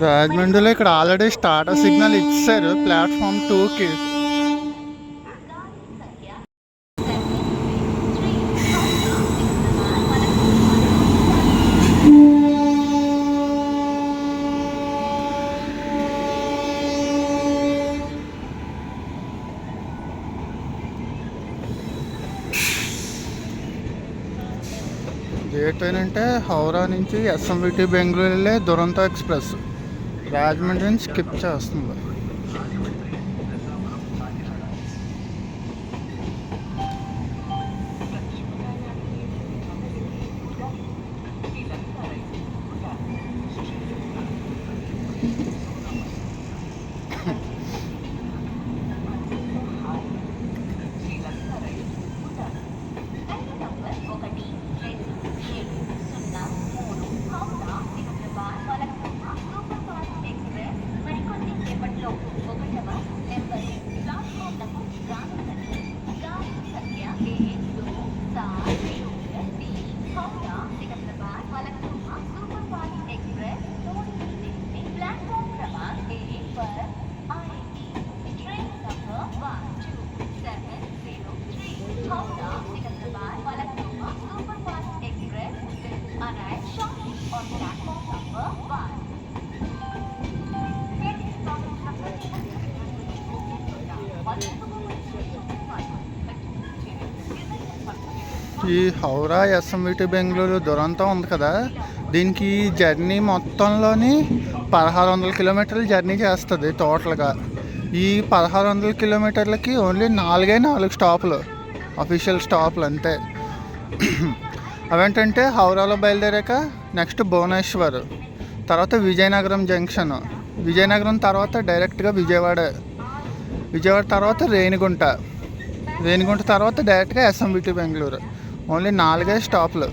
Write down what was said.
రాజమండ్రిలో ఇక్కడ already starter signal ఇచ్చారు ప్లాట్ఫామ్ 2కి. గేట్ ఏంటంటే హౌరా నుంచి ఎస్ఎంవిటి బెంగళూరు వెళ్ళే దురంతో ఎక్స్ప్రెస్ రాజమండ్రి నుంచి స్కిప్ చేస్తుంది. ఈ హౌరా ఎస్ఎంవిటి బెంగళూరు దురంతో ఉంది కదా, దీనికి జర్నీ మొత్తంలోని 1600 కిలోమీటర్లు జర్నీ చేస్తుంది టోటల్గా. ఈ 1600 కిలోమీటర్లకి ఓన్లీ 4 స్టాపులు, అఫీషియల్ స్టాపులు అంతే. అవేంటంటే హౌరాలో బయలుదేరాక నెక్స్ట్ భువనేశ్వర్, తర్వాత విజయనగరం జంక్షన్, విజయనగరం తర్వాత డైరెక్ట్గా విజయవాడ తర్వాత రేణిగుంట తర్వాత డైరెక్ట్గా ఎస్ఎంవిటి బెంగళూరు. ఓన్లీ 4 స్టాపులు.